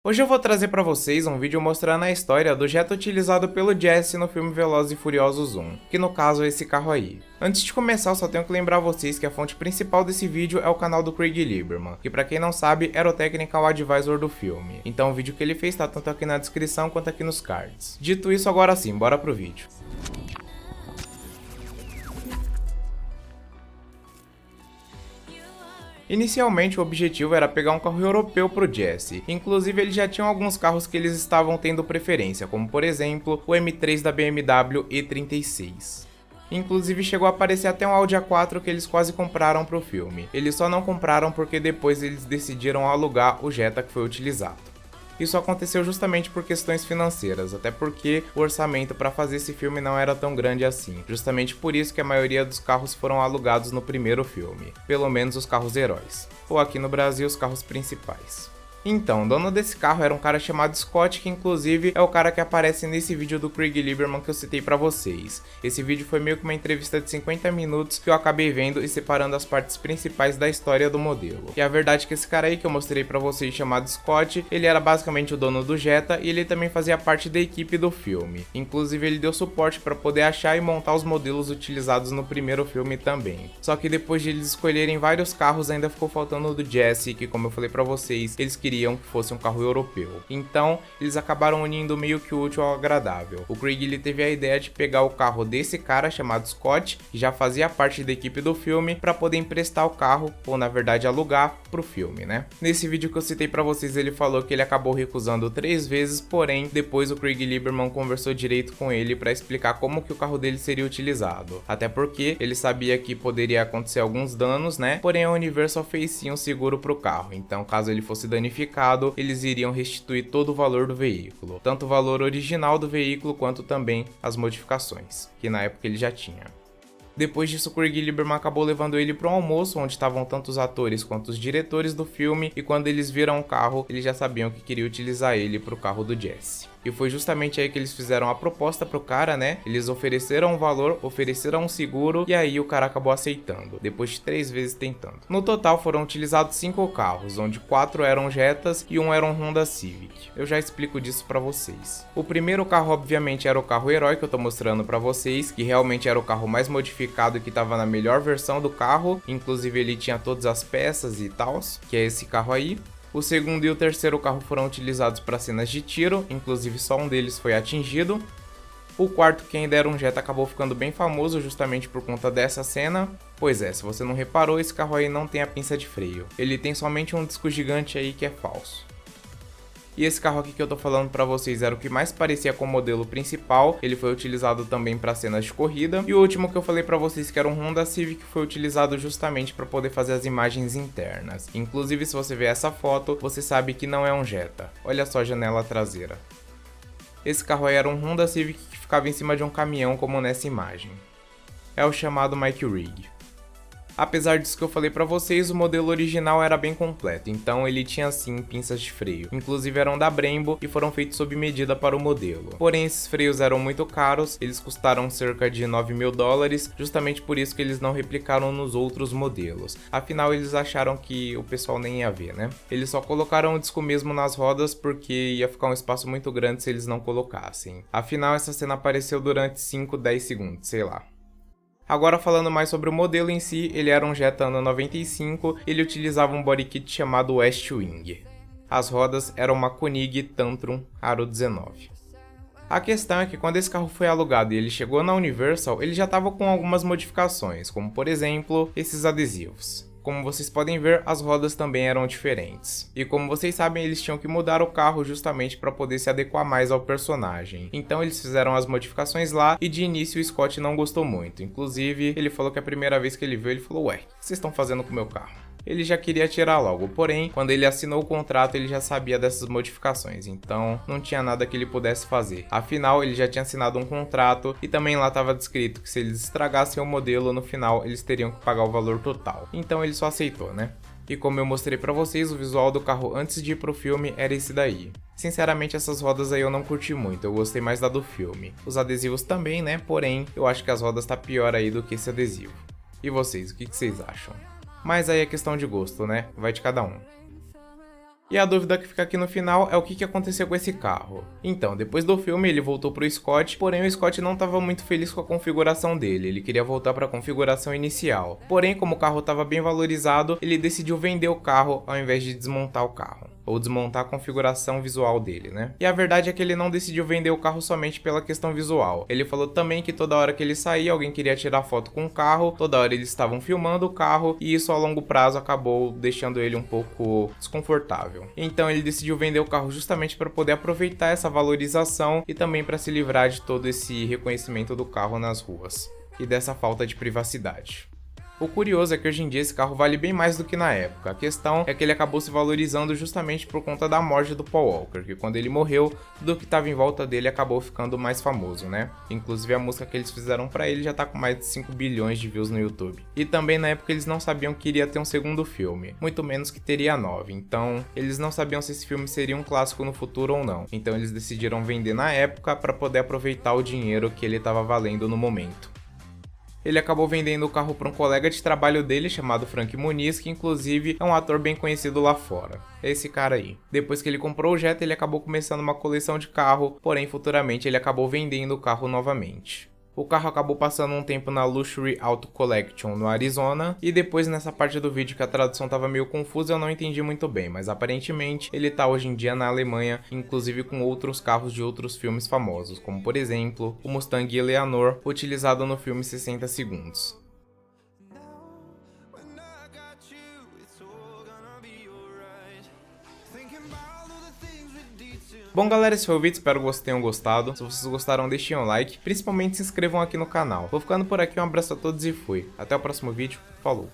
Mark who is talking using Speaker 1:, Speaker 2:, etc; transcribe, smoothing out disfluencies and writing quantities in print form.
Speaker 1: Hoje eu vou trazer pra vocês um vídeo mostrando a história do Jetta utilizado pelo Jesse no filme Velozes e Furiosos 1, que no caso é esse carro aí. Antes de começar, eu só tenho que lembrar vocês que a fonte principal desse vídeo é o canal do Craig Lieberman, que pra quem não sabe era o Technical Advisor do filme. Então o vídeo que ele fez tá tanto aqui na descrição quanto aqui nos cards. Dito isso, agora sim, bora pro vídeo. Inicialmente o objetivo era pegar um carro europeu pro Jesse, inclusive eles já tinham alguns carros que eles estavam tendo preferência, como por exemplo o M3 da BMW E36. Inclusive chegou a aparecer até um Audi A4 que eles quase compraram pro filme, eles só não compraram porque depois eles decidiram alugar o Jetta que foi utilizado. Isso aconteceu justamente por questões financeiras, até porque o orçamento para fazer esse filme não era tão grande assim. Justamente por isso que a maioria dos carros foram alugados no primeiro filme, pelo menos os carros heróis, ou aqui no Brasil os carros principais. Então, o dono desse carro era um cara chamado Scott, que inclusive é o cara que aparece nesse vídeo do Craig Lieberman que eu citei pra vocês. Esse vídeo foi meio que uma entrevista de 50 minutos que eu acabei vendo e separando as partes principais da história do modelo. E a verdade é que esse cara aí que eu mostrei pra vocês, chamado Scott, ele era basicamente o dono do Jetta e ele também fazia parte da equipe do filme. Inclusive ele deu suporte pra poder achar e montar os modelos utilizados no primeiro filme também. Só que depois de eles escolherem vários carros, ainda ficou faltando o do Jesse, que como eu falei pra vocês, eles queriam que fosse um carro europeu. Então, eles acabaram unindo meio que o útil ao agradável. O Craig ele teve a ideia de pegar o carro desse cara chamado Scott, que já fazia parte da equipe do filme, para poder emprestar o carro, ou na verdade alugar, pro filme, né? Nesse vídeo que eu citei pra vocês, ele falou que ele acabou recusando 3 vezes, porém, depois o Craig Lieberman conversou direito com ele para explicar como que o carro dele seria utilizado. Até porque ele sabia que poderia acontecer alguns danos, né? Porém, a Universal fez sim um seguro pro carro, então caso ele fosse danificado, eles iriam restituir todo o valor do veículo, tanto o valor original do veículo quanto também as modificações, que na época ele já tinha. Depois disso, Craig Lieberman acabou levando ele para um almoço onde estavam tanto os atores quanto os diretores do filme, e quando eles viram o carro, eles já sabiam que queriam utilizar ele para o carro do Jesse. E foi justamente aí que eles fizeram a proposta pro cara, né? Eles ofereceram um valor, ofereceram um seguro, e aí o cara acabou aceitando, depois de 3 vezes tentando. No total foram utilizados 5 carros, onde 4 eram Jettas e 1 era um Honda Civic. Eu já explico disso pra vocês. O primeiro carro obviamente era o carro herói que eu tô mostrando pra vocês, que realmente era o carro mais modificado e que tava na melhor versão do carro, inclusive ele tinha todas as peças e tal, que é esse carro aí. O segundo e o terceiro carro foram utilizados para cenas de tiro, inclusive só um deles foi atingido. O quarto, que ainda era um Jetta, acabou ficando bem famoso justamente por conta dessa cena. Pois é, se você não reparou, esse carro aí não tem a pinça de freio. Ele tem somente um disco gigante aí que é falso. E esse carro aqui que eu tô falando pra vocês era o que mais parecia com o modelo principal, ele foi utilizado também para cenas de corrida. E o último que eu falei pra vocês que era um Honda Civic foi utilizado justamente para poder fazer as imagens internas. Inclusive se você ver essa foto, você sabe que não é um Jetta. Olha só a janela traseira. Esse carro aí era um Honda Civic que ficava em cima de um caminhão como nessa imagem. É o chamado Mike Rig. Apesar disso que eu falei pra vocês, o modelo original era bem completo, então ele tinha sim pinças de freio, inclusive eram da Brembo e foram feitos sob medida para o modelo. Porém esses freios eram muito caros, eles custaram cerca de 9 mil dólares, justamente por isso que eles não replicaram nos outros modelos, afinal eles acharam que o pessoal nem ia ver, né? Eles só colocaram o disco mesmo nas rodas porque ia ficar um espaço muito grande se eles não colocassem. Afinal essa cena apareceu durante 5, 10 segundos, sei lá. Agora falando mais sobre o modelo em si, ele era um Jetta ano 95, ele utilizava um body kit chamado West Wing. As rodas eram uma Koenig Tantrum Aro 19. A questão é que quando esse carro foi alugado e ele chegou na Universal, ele já estava com algumas modificações, como por exemplo, esses adesivos. Como vocês podem ver, as rodas também eram diferentes. E como vocês sabem, eles tinham que mudar o carro justamente para poder se adequar mais ao personagem. Então eles fizeram as modificações lá e de início o Scott não gostou muito. Inclusive, ele falou que a primeira vez que ele viu, ele falou: "Ué, o que vocês estão fazendo com o meu carro?" Ele já queria tirar logo, porém, quando ele assinou o contrato ele já sabia dessas modificações, então não tinha nada que ele pudesse fazer. Afinal, ele já tinha assinado um contrato e também lá estava descrito que se eles estragassem o modelo, no final eles teriam que pagar o valor total. Então ele só aceitou, né? E como eu mostrei pra vocês, o visual do carro antes de ir pro filme era esse daí. Sinceramente, essas rodas aí eu não curti muito, eu gostei mais da do filme. Os adesivos também, né? Porém, eu acho que as rodas tá pior aí do que esse adesivo. E vocês, o que vocês acham? Mas aí é questão de gosto, né? Vai de cada um. E a dúvida que fica aqui no final é o que aconteceu com esse carro. Então, depois do filme ele voltou pro Scott, porém o Scott não estava muito feliz com a configuração dele, ele queria voltar para a configuração inicial. Porém, como o carro estava bem valorizado, ele decidiu vender o carro ao invés de desmontar o carro. Ou desmontar a configuração visual dele, né? E a verdade é que ele não decidiu vender o carro somente pela questão visual. Ele falou também que toda hora que ele saía, alguém queria tirar foto com o carro, toda hora eles estavam filmando o carro, e isso a longo prazo acabou deixando ele um pouco desconfortável. Então ele decidiu vender o carro justamente para poder aproveitar essa valorização e também para se livrar de todo esse reconhecimento do carro nas ruas e dessa falta de privacidade. O curioso é que hoje em dia esse carro vale bem mais do que na época. A questão é que ele acabou se valorizando justamente por conta da morte do Paul Walker, que quando ele morreu, tudo que estava em volta dele acabou ficando mais famoso, né? Inclusive a música que eles fizeram pra ele já tá com mais de 5 bilhões de views no YouTube. E também na época eles não sabiam que iria ter um segundo filme, muito menos que teria 9, então eles não sabiam se esse filme seria um clássico no futuro ou não. Então eles decidiram vender na época para poder aproveitar o dinheiro que ele estava valendo no momento. Ele acabou vendendo o carro para um colega de trabalho dele chamado Frank Muniz, que inclusive é um ator bem conhecido lá fora. É esse cara aí. Depois que ele comprou o Jetta, ele acabou começando uma coleção de carro, porém futuramente ele acabou vendendo o carro novamente. O carro acabou passando um tempo na Luxury Auto Collection no Arizona, e depois nessa parte do vídeo que a tradução tava meio confusa eu não entendi muito bem, mas aparentemente ele tá hoje em dia na Alemanha, inclusive com outros carros de outros filmes famosos, como por exemplo o Mustang Eleanor, utilizado no filme 60 Segundos. Bom galera, esse foi o vídeo, espero que vocês tenham gostado. Se vocês gostaram, deixem um like, principalmente se inscrevam aqui no canal. Vou ficando por aqui, um abraço a todos e fui. Até o próximo vídeo, falou!